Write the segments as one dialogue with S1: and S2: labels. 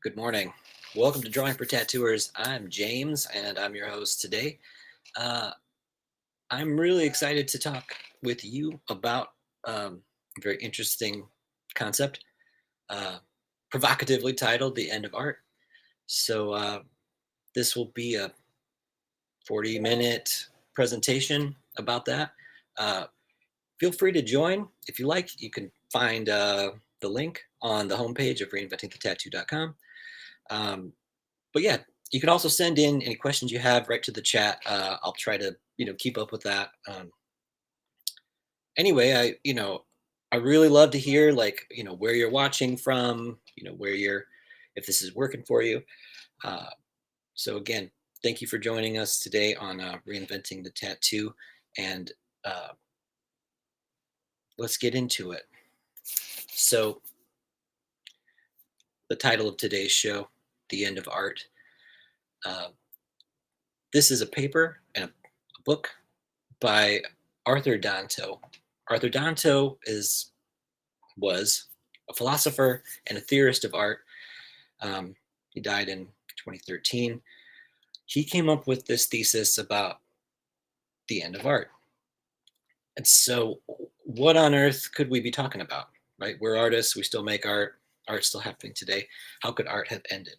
S1: Good morning. Welcome to Drawing for Tattooers. I'm James and I'm your host today. Uh, I'm really excited to talk with you about a very interesting concept, uh, provocatively titled The End of Art. So, this will be a 40-minute presentation about that. Uh, Feel free to join if you like. You can find the link on the homepage of reinventingthetattoo.com. Um, but yeah, you can also send in any questions you have right to the chat. I'll try to keep up with that. Anyway, I really love to hear where you're watching from, where you're if this is working for you. Uh, so again, thank you for joining us today on reinventing the tattoo, and uh, let's get into it. So the title of today's show, "The End of Art." Uh, this is a paper and a book by Arthur Danto. Arthur Danto was a philosopher and a theorist of art. He died in 2013. He came up with this thesis about the end of art. And so, what on earth could we be talking about? Right? We're artists. We still make art. Art's still happening today. How could art have ended?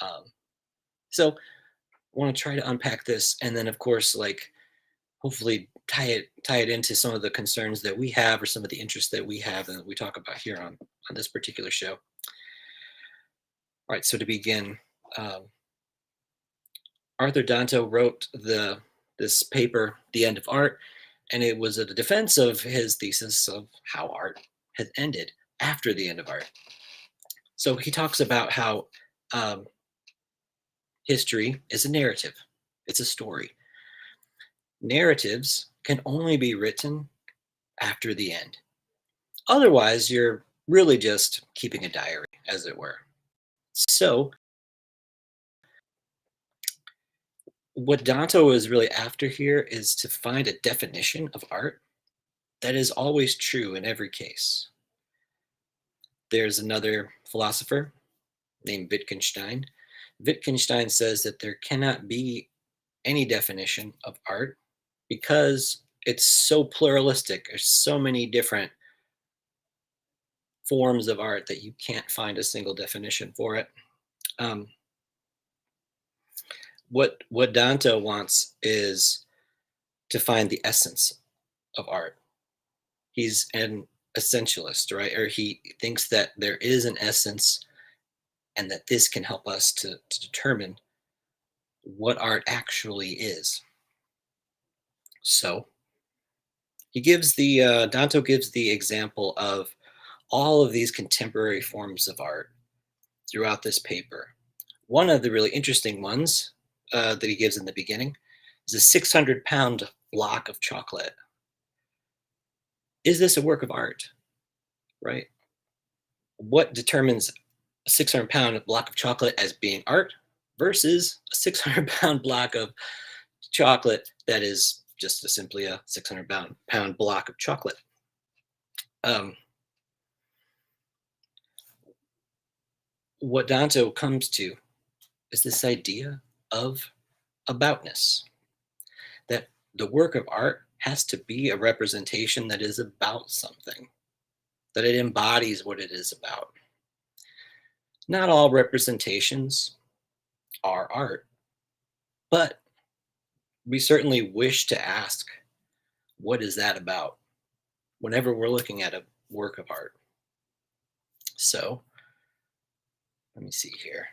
S1: Um, so, I want to try to unpack this, and then, of course, hopefully tie it into some of the concerns that we have or some of the interests that we have and that we talk about here on this particular show. All right, so to begin, um, Arthur Danto wrote this paper, The End of Art, and it was a defense of his thesis of how art had ended after the end of art. So he talks about how um, history is a narrative, it's a story. Narratives can only be written after the end. Otherwise, you're really just keeping a diary, as it were. So, what Danto is really after here is to find a definition of art that is always true in every case. There's another philosopher named Wittgenstein. Wittgenstein says that there cannot be any definition of art because it's so pluralistic. There's so many different forms of art that you can't find a single definition for it. Um, what Dante wants is to find the essence of art. He's an essentialist, right? Or he thinks that there is an essence and that this can help us to determine what art actually is. So he gives the Danto gives the example of all of these contemporary forms of art throughout this paper. One of the really interesting ones that he gives in the beginning is a 600-pound block of chocolate. Is this a work of art? Right? What determines a 600-pound block of chocolate as being art versus a 600-pound block of chocolate that is just simply a 600-pound block of chocolate? Um, what Danto comes to is this idea of aboutness, that the work of art has to be a representation that is about something, that it embodies what it is about. Not all representations are art, but we certainly wish to ask, what is that about? Whenever we're looking at a work of art. So let me see here.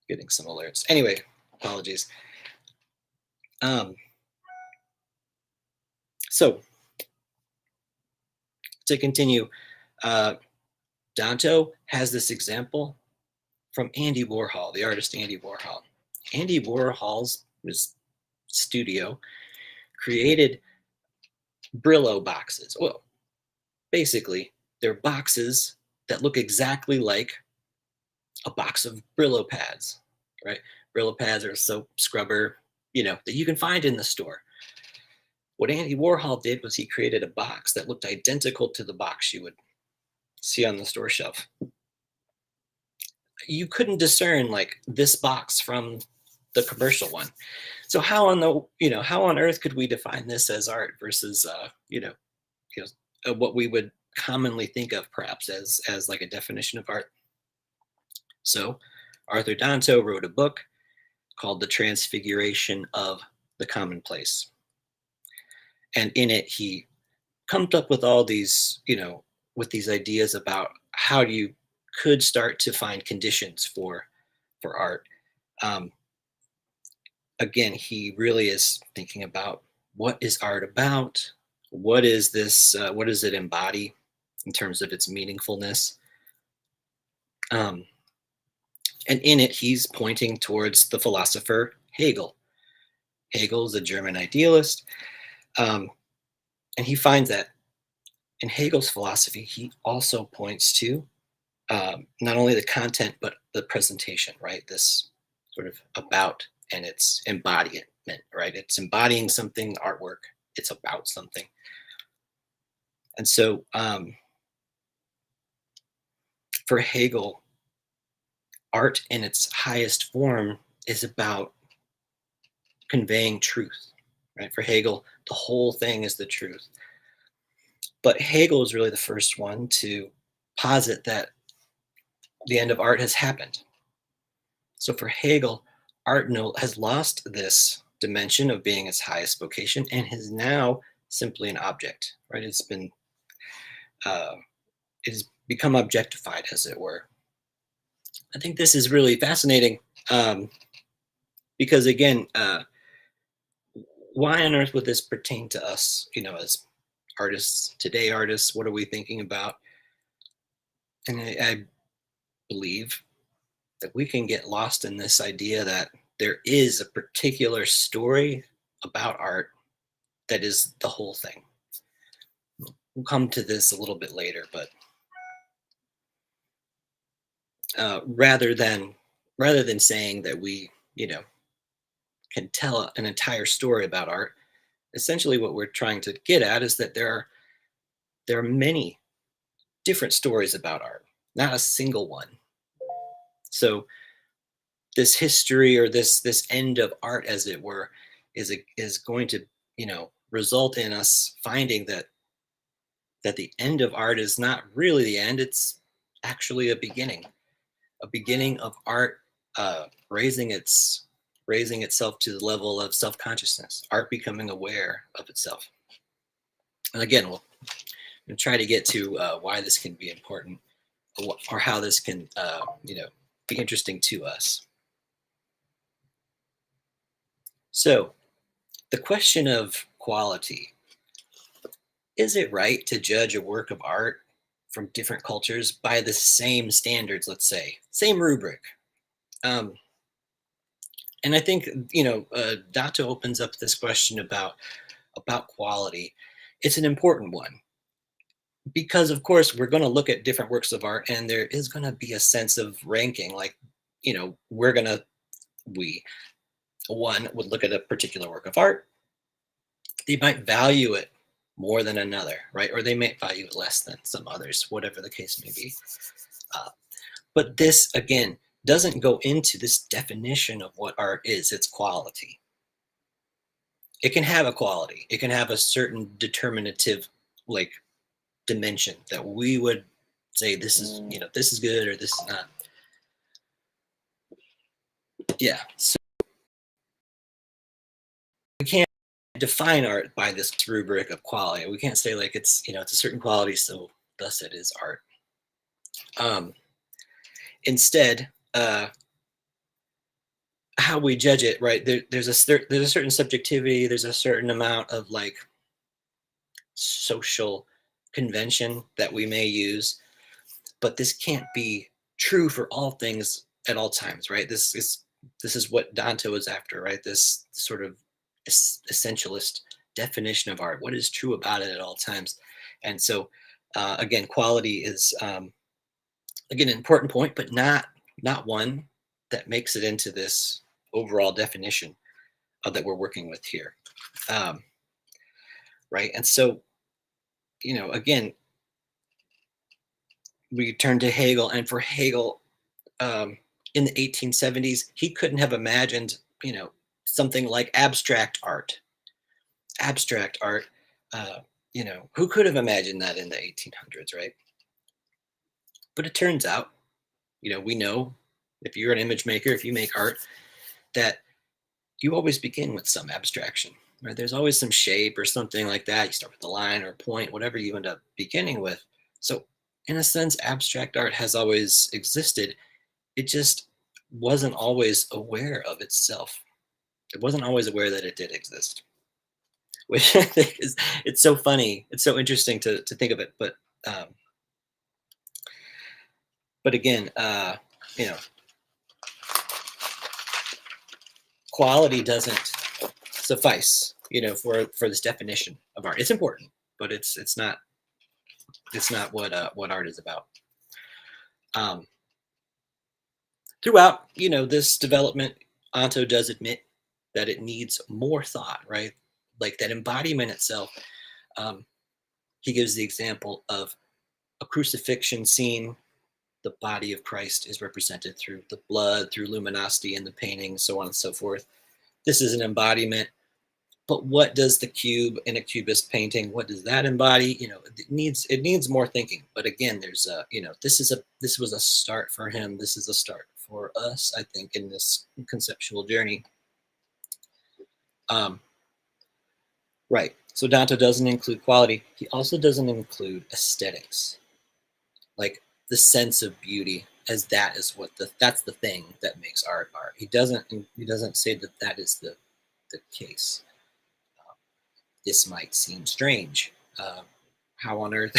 S1: Getting some alerts. Anyway, apologies. Um, so to continue, uh, Danto has this example from Andy Warhol, the artist Andy Warhol. Andy Warhol's his studio created Brillo boxes. Well, basically, they're boxes that look exactly like a box of Brillo pads, right? Brillo pads are a soap scrubber, that you can find in the store. What Andy Warhol did was he created a box that looked identical to the box you would see on the store shelf. you couldn't discern like this box from the commercial one. So how on the how on earth could we define this as art versus you know what we would commonly think of perhaps as like a definition of art? So Arthur Danto wrote a book called The Transfiguration of the Commonplace. And in it, he comes up with all these, with these ideas about how you could start to find conditions for art. Um, Again, he really is thinking about what is art about? What is this? What does it embody in terms of its meaningfulness? Um, and in it, he's pointing towards the philosopher Hegel. Hegel is a German idealist, um, and he finds that in Hegel's philosophy, he also points to not only the content but the presentation, right? This sort of about and its embodiment, right? It's embodying something, artwork. It's about something, and so for Hegel, art in its highest form is about conveying truth, right? For Hegel, the whole thing is the truth. But Hegel is really the first one to posit that the end of art has happened. So for Hegel, art has lost this dimension of being its highest vocation and is now simply an object, right? Uh, it has become objectified, as it were. I think this is really fascinating um, because, again, why on earth would this pertain to us, as artists, today artists? What are we thinking about? And I believe that we can get lost in this idea that there is a particular story about art that is the whole thing. We'll come to this a little bit later, but rather than saying that we, can tell an entire story about art, essentially what we're trying to get at is that there are many different stories about art, not a single one. So this history or this end of art, as it were, is going to result in us finding that the end of art is not really the end; it's actually a beginning of art raising itself to the level of self-consciousness, art becoming aware of itself. And again, we'll try to get to why this can be important or how this can be interesting to us. So the question of quality: is it right to judge a work of art from different cultures by the same standards, let's say, same rubric? um, and I think Dato opens up this question about quality. It's an important one because, of course, we're going to look at different works of art, and there is going to be a sense of ranking. Like, we one would look at a particular work of art. They might value it more than another, right? Or they might value it less than some others, whatever the case may be. Uh, but this, again, doesn't go into this definition of what art is, its quality. It can have a quality, it can have a certain determinative, like, dimension that we would say this is good or this is not. Yeah. So we can't define art by this rubric of quality. We can't say like it's a certain quality, so thus it is art. Um, Instead, how we judge it, right? There's a certain subjectivity. There's a certain amount of like social convention that we may use, but this can't be true for all things at all times, right? This is what Dante was after, right? This sort of essentialist definition of art. What is true about it at all times? And so, again, quality is again an important point, but not one that makes it into this overall definition that we're working with here, um, right? And so, again, we turn to Hegel, and for Hegel, um, in the 1870s, he couldn't have imagined, something like abstract art. Uh, who could have imagined that in the 1800s, right? But it turns out, we know if you're an image maker, if you make art, that you always begin with some abstraction, right? There's always some shape or something like that. You start with a line or a point, whatever you end up beginning with. So, in a sense, abstract art has always existed. It just wasn't always aware of itself. It wasn't always aware that it did exist, which I think is it's so funny. It's so interesting to think of it. Um, but again, you know, quality doesn't suffice, for this definition of art. It's important, but it's not what art is about. Um, Throughout, this development, Anto does admit that it needs more thought, right? Like that embodiment itself. Um, he gives the example of a crucifixion scene. The body of Christ is represented through the blood, through luminosity in the painting, so on and so forth. This is an embodiment. But what does the cube in a cubist painting? What does that embody? It needs more thinking. But again, there's this was a start for him. This is a start for us, I think, in this conceptual journey. Um, right. So Dante doesn't include quality. He also doesn't include aesthetics, like the sense of beauty, as that is that's the thing that makes art. He doesn't say that that is the case. This might seem strange. How on earth?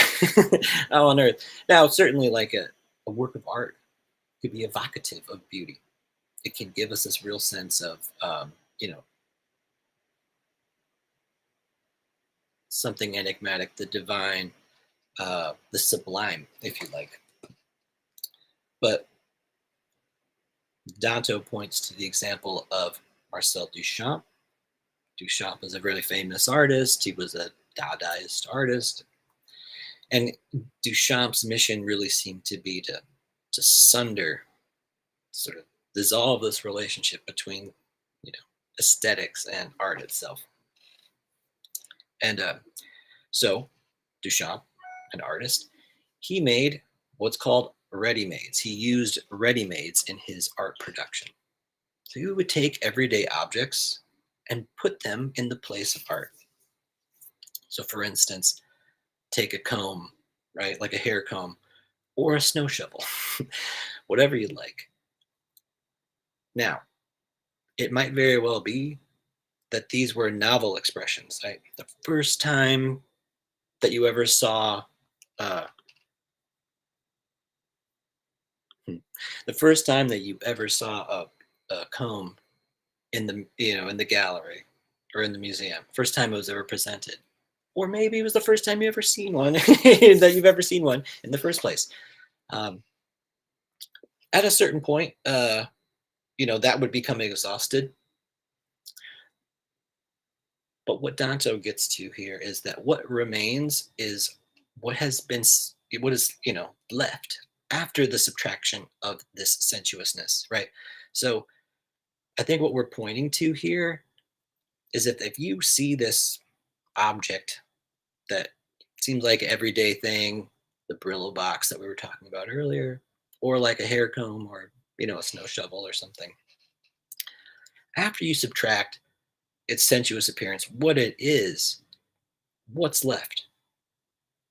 S1: How on earth? Now, certainly, like a work of art could be evocative of beauty. It can give us this real sense of, something enigmatic, the divine, the sublime, if you like. But Danto points to the example of Marcel Duchamp. Duchamp is a really famous artist. He was a Dadaist artist. And Duchamp's mission really seemed to be to sunder, sort of dissolve this relationship between, you know, aesthetics and art itself. And so Duchamp, an artist, he made what's called ready-mades. He used ready-mades in his art production. So he would take everyday objects and put them in the place of art. So, for instance, take a comb, right, like a hair comb, or a snow shovel, whatever you like. Now, it might very well be that these were novel expressions. Right? The first time that you ever saw, uh, hmm, the first time that you ever saw a comb in the gallery or in the museum, first time it was ever presented, or maybe it was the first time you ever seen one that you've ever seen one in the first place. Um, at a certain point, that would become exhausted. But what Danto gets to here is that what remains is what is left after the subtraction of this sensuousness, right? So I think what we're pointing to here is if you see this object that seems like an everyday thing, the Brillo box that we were talking about earlier, or like a hair comb or a snow shovel or something, after you subtract its sensuous appearance, what it is, what's left?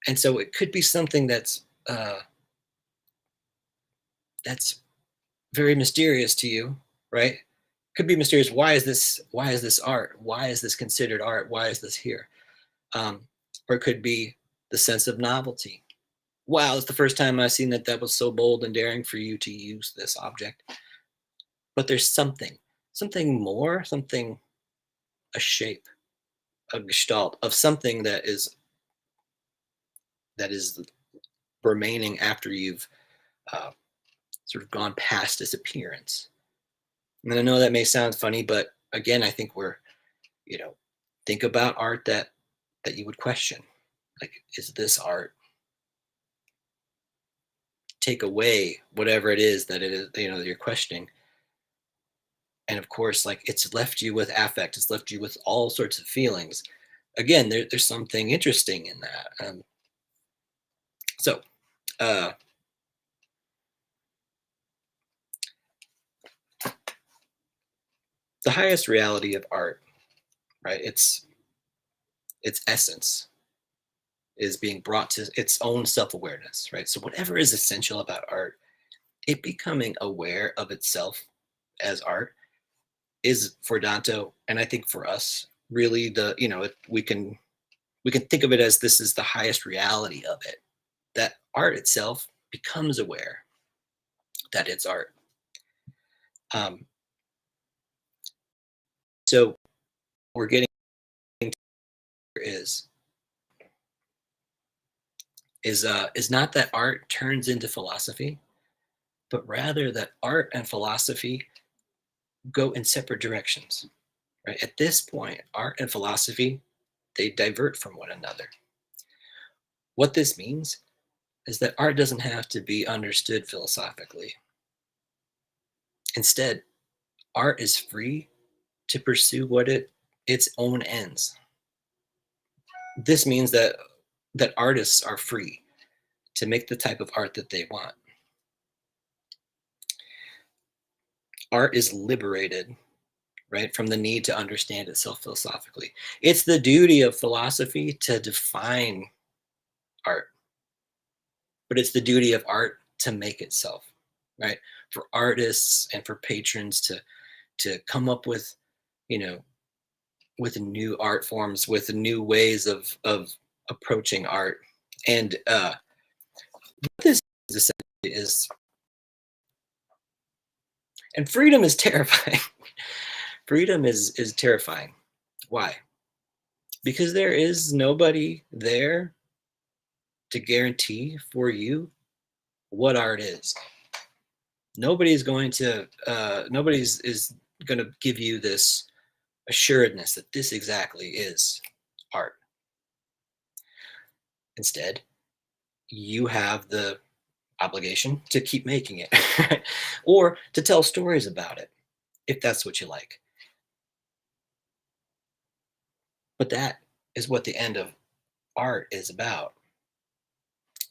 S1: And so it could be something that's very mysterious to you, right? Could be mysterious. Why is this art? Why is this considered art? Why is this here? Um, or it could be the sense of novelty. Wow, it's the first time I've seen that was so bold and daring for you to use this object. But there's something more, something, a shape, a gestalt of something that is remaining after you've uh, sort of gone past its appearance. And I know that may sound funny, but again, I think you know, think about art that you would question. Like, is this art? take away whatever it is that it is, that you're questioning. And of course, like, it's left you with affect, it's left you with all sorts of feelings. Again, there's something interesting in that. So uh, the highest reality of art, right? Its essence is being brought to its own self-awareness, right? So whatever is essential about art, it becoming aware of itself as art is for Danto, and I think for us, really we can think of it as this is the highest reality of it. That art itself becomes aware that it's art. Um, so we're getting to is is not that art turns into philosophy, but rather that art and philosophy go in separate directions. Right? At this point, art and philosophy, they divert from one another. What this means is that art doesn't have to be understood philosophically. Instead, art is free to pursue its own ends. This means that artists are free to make the type of art that they want. Art is liberated, right, from the need to understand itself philosophically. It's the duty of philosophy to define art, but it's the duty of art to make itself, right? For artists and for patrons to come up with, you know, with new art forms, with new ways of approaching art. And what this is essentially is, and freedom is terrifying. Freedom is terrifying. Why? Because there is nobody there to guarantee for you what art is. Nobody's is going to give you this assuredness that this exactly is art. Instead, you have the obligation to keep making it or to tell stories about it if that's what you like. But that is what the end of art is about,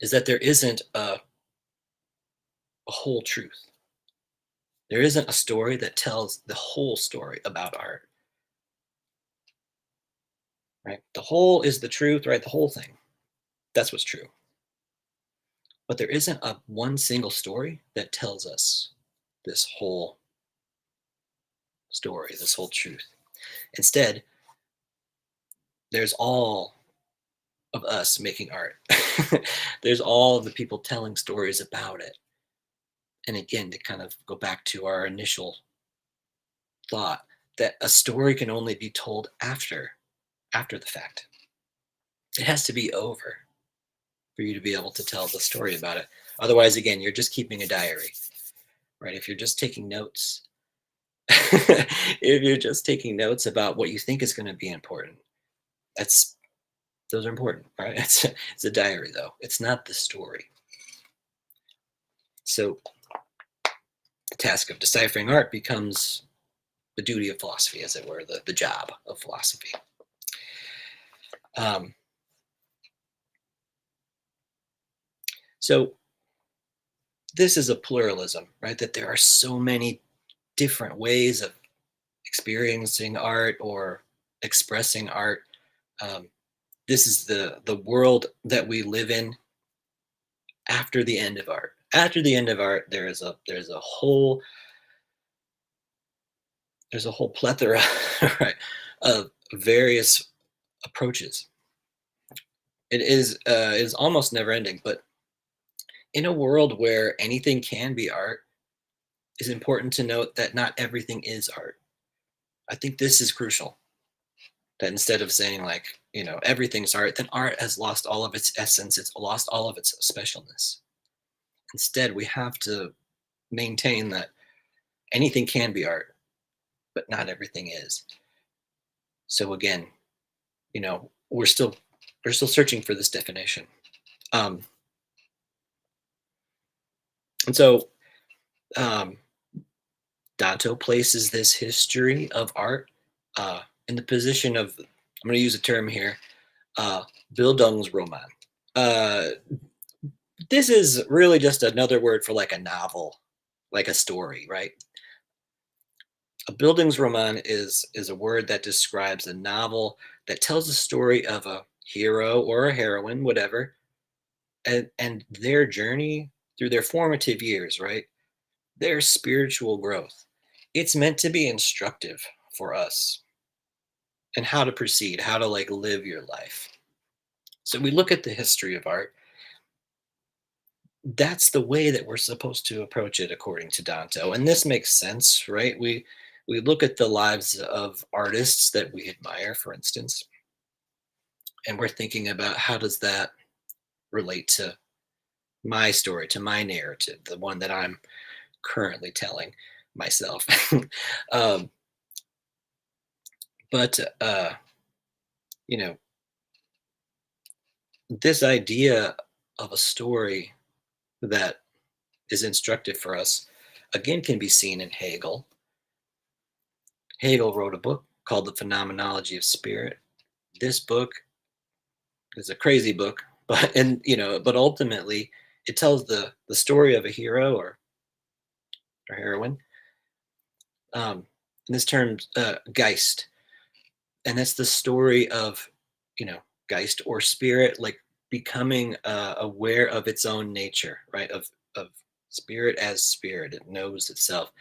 S1: is that there isn't a whole truth. There isn't a story that tells the whole story about art, right? The whole is the truth, right? The whole thing. That's what's true. But there isn't a one single story that tells us this whole story, this whole truth. Instead, there's all of us making art. There's all of the people telling stories about it. And again, to kind of go back to our initial thought, that a story can only be told after the fact. It has to be over for you to be able to tell the story about it. Otherwise, again, you're just keeping a diary, right? If you're just taking notes, if you're just taking notes about what you think is going to be important, that's those are important, right? It's a diary, though. It's not the story. So the task of deciphering art becomes the duty of philosophy, as it were, the job of philosophy. Um, so this is a pluralism, right? That there are so many different ways of experiencing art or expressing art. Um, this is the world that we live in after the end of art. After the end of art, there's a whole plethora, right, of various approaches. It is almost never ending, but in a world where anything can be art, it's important to note that not everything is art. I think this is crucial. That instead of saying like, everything's art, then art has lost all of its essence, it's lost all of its specialness. Instead, we have to maintain that anything can be art, but not everything is. So again, we're still searching for this definition. Um, And so um, Danto places this history of art in the position of, I'm going to use a term here, uh, Bildungsroman. Uh, this is really just another word for like a novel, like a story, right? A Bildungsroman is a word that describes a novel that tells the story of a hero or a heroine, whatever, and their journey through their formative years, right? Their spiritual growth. It's meant to be instructive for us and how to proceed, how to like live your life. So we look at the history of art. That's the way that we're supposed to approach it according to Danto. And this makes sense, right? We look at the lives of artists that we admire, for instance, and we're thinking about how does that relate to my story, to my narrative, the one that I'm currently telling myself. um, but you know, this idea of a story that is instructive for us again can be seen in Hegel. Hegel wrote a book called The Phenomenology of Spirit. This book is a crazy book, but ultimately it tells the story of a hero or heroine. In this term, Geist, and that's the story of you know Geist or spirit, like becoming aware of its own nature, right? Of spirit as spirit, it knows itself.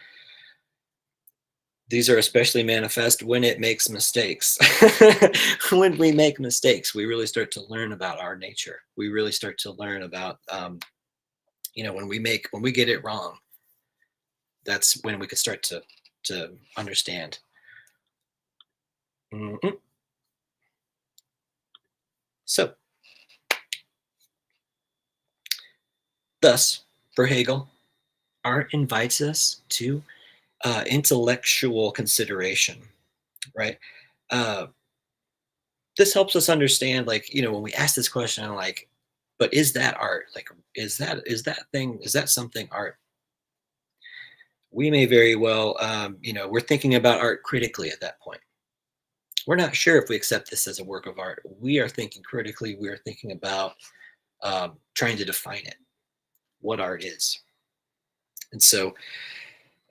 S1: These are especially manifest when it makes mistakes. When we make mistakes, we really start to learn about our nature. We really start to learn about, when we get it wrong. That's when we could start to understand. Mhm. So, thus, for Hegel, art invites us to intellectual consideration, right? Uh, this helps us understand, like, when we ask this question, like, but is that art? Like, is that something art? We may very well, we're thinking about art critically at that point. We're not sure if we accept this as a work of art. We are thinking critically. We are thinking about trying to define it, what art is. And so,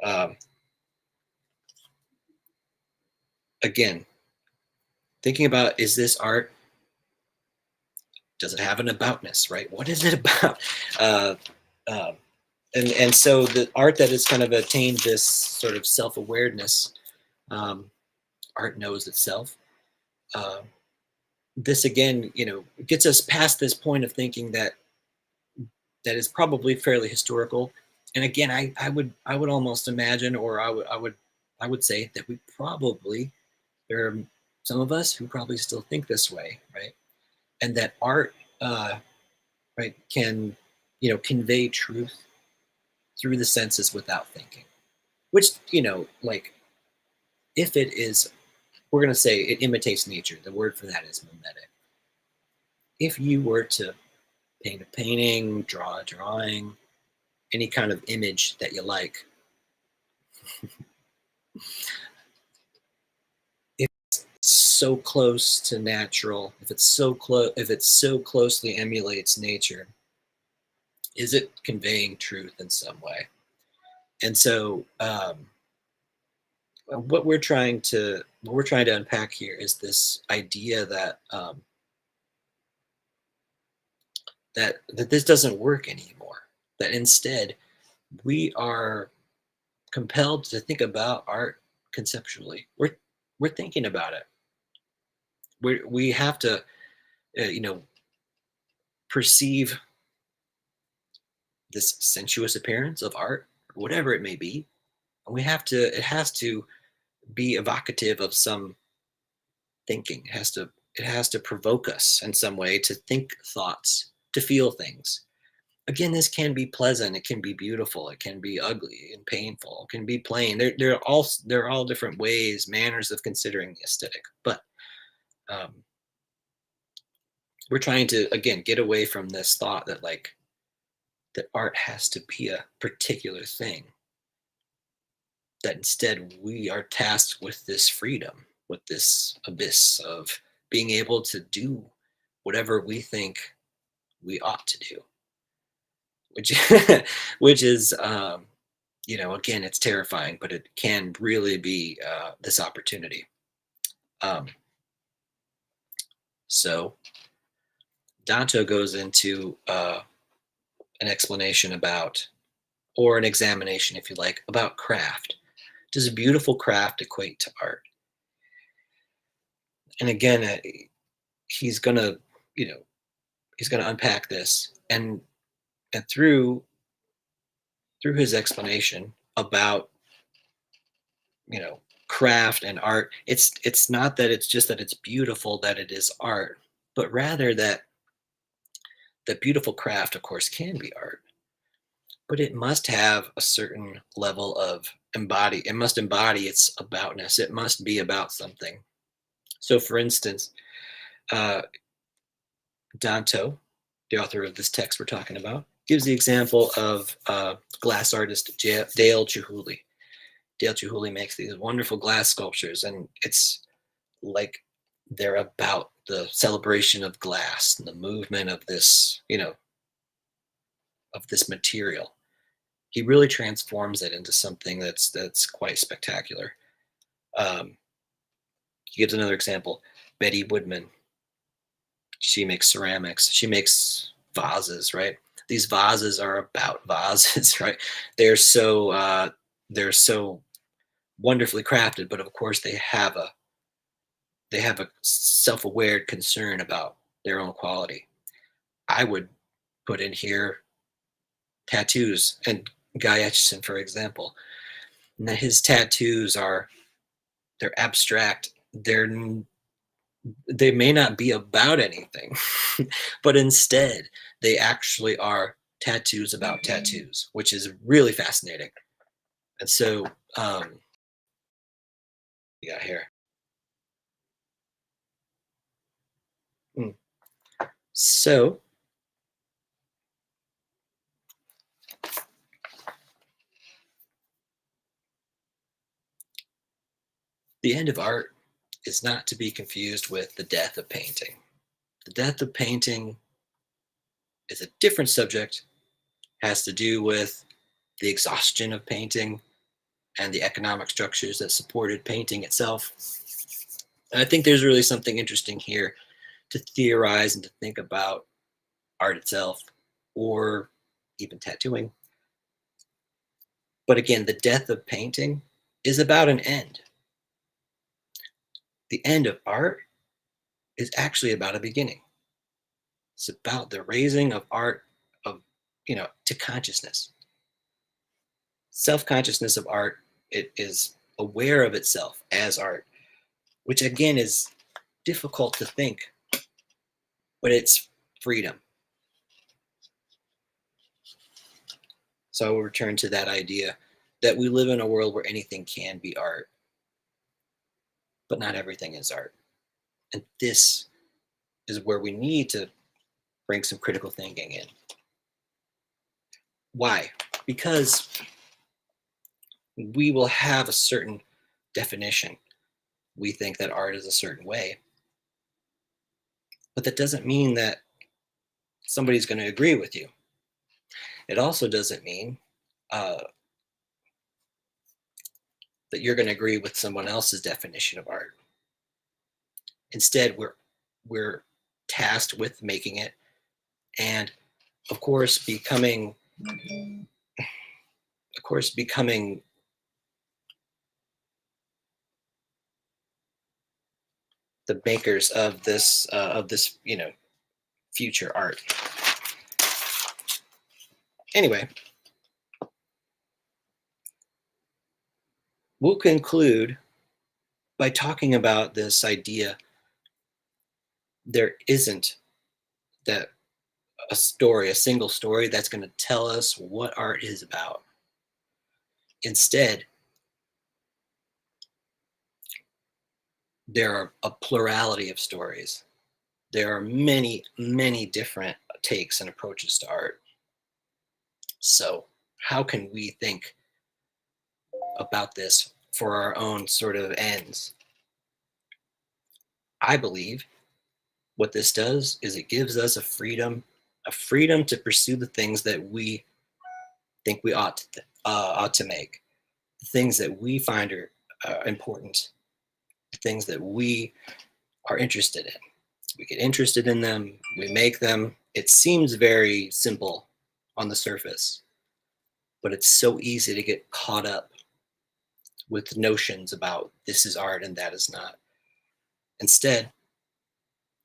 S1: um, again, thinking about, is this art? Does it have an aboutness, right? What is it about? Uh, um, and so the art that has kind of attained this sort of self-awareness, um, art knows itself. Uh, this again, gets us past this point of thinking that is probably fairly historical. And again, I would almost imagine, or I would say that we probably there are some of us who probably still think this way, right? And that art, right, can convey truth through the senses without thinking. Which like if it is, we're going to say it imitates nature. The word for that is mimetic. If you were to paint a painting, draw a drawing, any kind of image that you like, if it's so close to natural, if it so closely emulates nature, is it conveying truth in some way? And so, what we're trying to unpack here is this idea that that this doesn't work anymore. That instead we are compelled to think about art conceptually. We're thinking about it. We have to perceive this sensuous appearance of art, whatever it may be. And it has to be evocative of some thinking. It has to provoke us in some way to think thoughts, to feel things. Again, this can be pleasant, it can be beautiful, it can be ugly and painful, it can be plain. There are all different ways, manners of considering the aesthetic. But um, we're trying to again get away from this thought that like that art has to be a particular thing, that instead we are tasked with this freedom, with this abyss of being able to do whatever we think we ought to do, which which is again, it's terrifying, but it can really be this opportunity. um, so Danto goes into an explanation about, or an examination if you like, about craft. Does a beautiful craft equate to art? And again, he's gonna you know he's gonna unpack this, and through his explanation about you know craft and art, it's not that it's just that it's beautiful that it is art, but rather that beautiful craft of course can be art, but it must have a certain level of it must embody its aboutness, it must be about something. So for instance, uh, Danto, the author of this text we're talking about, gives the example of glass artist Dale Chihuly. Dale Chihuly makes these wonderful glass sculptures, and it's like they're about the celebration of glass and the movement of this, of this material. He really transforms it into something that's quite spectacular. Um, he gives another example. Betty Woodman, she makes ceramics. She makes vases, right? These vases are about vases, right? They're so they're so wonderfully crafted, but of course they have a self-aware concern about their own quality. I would put in here tattoos and Guy Etchison, for example. Now his tattoos are they're abstract. They may not be about anything, but instead they actually are tattoos about tattoos, which is really fascinating. And so, um, we got here. Mm. So the end of art is not to be confused with the death of painting. The death of painting is a different subject, has to do with the exhaustion of painting and the economic structures that supported painting itself. And I think there's really something interesting here to theorize and to think about art itself, or even tattooing. But again, the death of painting is about an end. The end of art is actually about a beginning. It's about the raising of art of to consciousness. Self-consciousness of art, it is aware of itself as art, which again is difficult to think, but it's freedom. So I will return to that idea that we live in a world where anything can be art, but not everything is art. And this is where we need to bring some critical thinking in. Why? Because we will have a certain definition. We think that art is a certain way, but that doesn't mean that somebody's going to agree with you. It also doesn't mean uh, that you're going to agree with someone else's definition of art. Instead, we're tasked with making it, and of course, becoming the makers of this future art. Anyway, we'll conclude by talking about this idea there isn't that a single story that's going to tell us what art is about. Instead, there are a plurality of stories. There are many, many different takes and approaches to art. So, how can we think about this for our own sort of ends? I believe what this does is it gives us a freedom to pursue the things that we think we ought to make, the things that we find are important, the things that we are interested in. We get interested in them, we make them. It seems very simple on the surface, but it's so easy to get caught up with notions about this is art and that is not. Instead,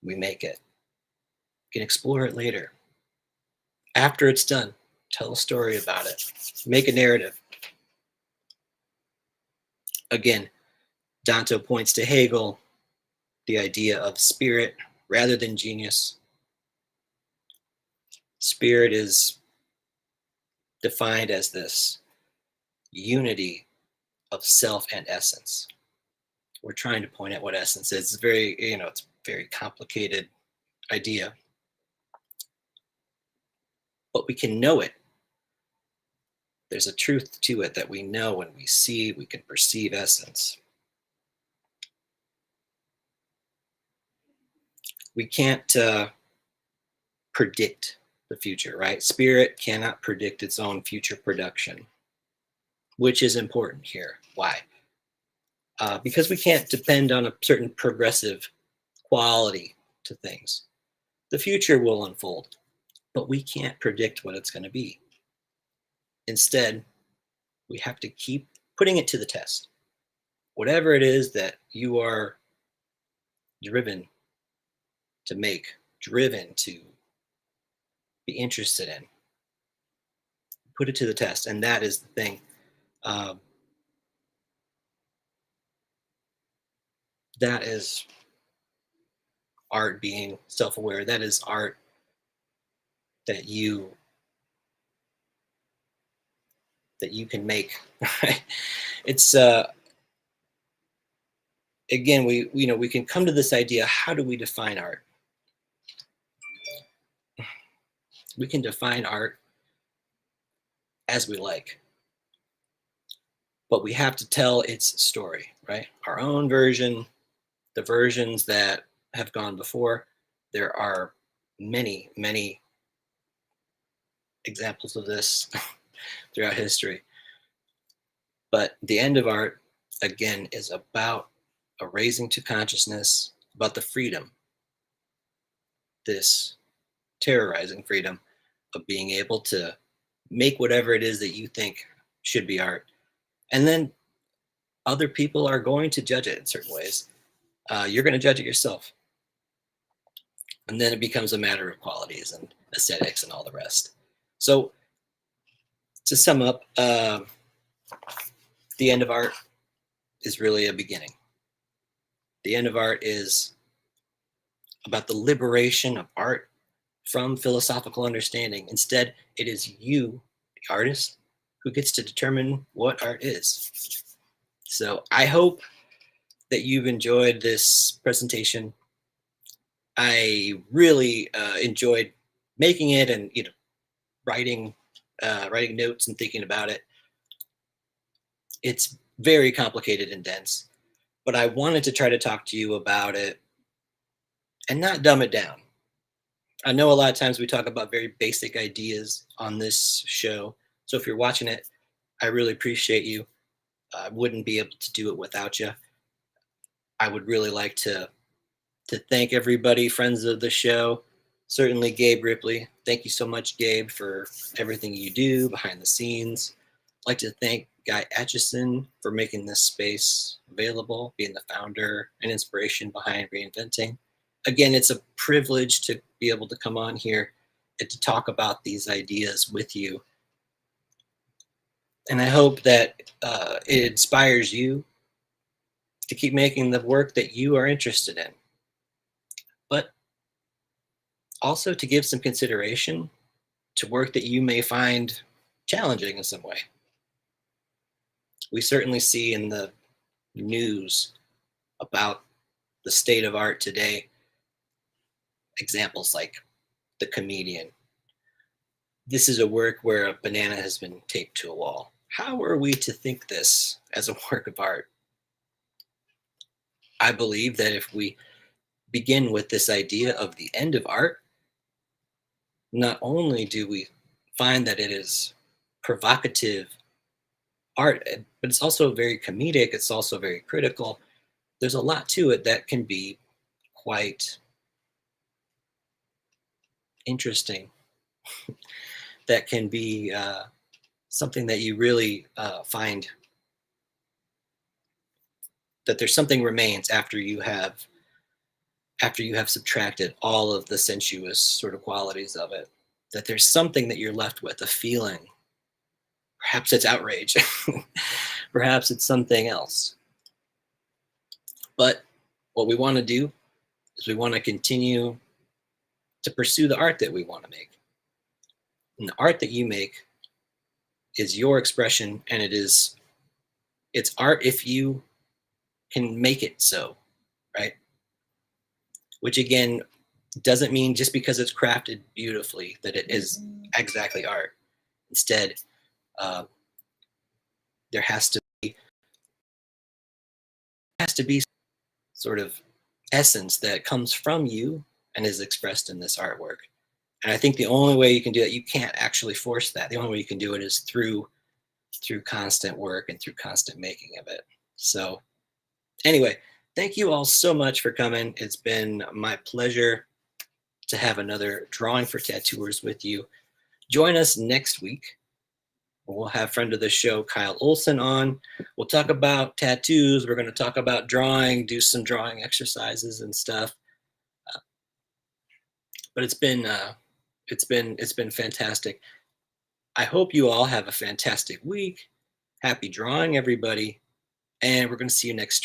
S1: we make it. We can explore it later. After it's done, tell a story about it, make a narrative. Again, Danto points to Hegel, the idea of spirit rather than genius. Spirit is defined as this unity of self and essence. We're trying to point at what essence is. It's very, it's a very complicated idea, but we can know it. There's a truth to it that we know when we see, we can perceive essence. We can't predict the future, right? Spirit cannot predict its own future production, which is important here. Why? Because we can't depend on a certain progressive quality to things. The future will unfold, but we can't predict what it's going to be. Instead, we have to keep putting it to the test. Whatever it is that you are driven to make, driven to be interested in, put it to the test. And that is the thing. Um, that is art being self-aware. That is art that you can make. Right? It's again, we can come to this idea. How do we define art? We can define art as we like, but we have to tell its story, right? Our own version, the versions that have gone before. There are many, many examples of this throughout history. But the end of art, again, is about a raising to consciousness, about the freedom, this terrorizing freedom of being able to make whatever it is that you think should be art. And then other people are going to judge it in certain ways. You're going to judge it yourself. And then it becomes a matter of qualities and aesthetics and all the rest. So to sum up, the end of art is really a beginning. The end of art is about the liberation of art from philosophical understanding. Instead, it is you, the artist, who gets to determine what art is. So I hope that you've enjoyed this presentation. I really enjoyed making it and writing writing notes and thinking about it. It's very complicated and dense, but I wanted to try to talk to you about it and not dumb it down. I know a lot of times we talk about very basic ideas on this show. So if you're watching it, I really appreciate you. I wouldn't be able to do it without you. I would really like to thank everybody, friends of the show. Certainly Gabe Ripley. Thank you so much, Gabe, for everything you do behind the scenes. I'd like to thank Guy Atchison for making this space available, being the founder and inspiration behind Reinventing. Again, it's a privilege to be able to come on here and to talk about these ideas with you. And I hope that it inspires you to keep making the work that you are interested in, but also to give some consideration to work that you may find challenging in some way. We certainly see in the news about the state of art today examples like The Comedian, this is a work where a banana has been taped to a wall. How are we to think this as a work of art? I believe that if we begin with this idea of the end of art, not only do we find that it is provocative art, but it's also very comedic, it's also very critical. There's a lot to it that can be quite interesting, that can be something that you really find that there's something remains after you have subtracted all of the sensuous sort of qualities of it, that there's something that you're left with, a feeling. Perhaps it's outrage. Perhaps it's something else. But what we want to do is we want to continue to pursue the art that we want to make. And the art that you make is your expression, and it's art if you can make it so, right? Which again doesn't mean just because it's crafted beautifully that it is exactly art. Instead, uh, there has to be sort of essence that comes from you and is expressed in this artwork. And I think the only way you can do that, you can't actually force that. The only way you can do it is through constant work and through constant making of it. So anyway, thank you all so much for coming. It's been my pleasure to have another drawing for tattooers with you. Join us next week. We'll have friend of the show, Kyle Olson, on. We'll talk about tattoos. We're going to talk about drawing, do some drawing exercises and stuff. But it's been fantastic. I hope you all have a fantastic week. Happy drawing, everybody, and we're going to see you next.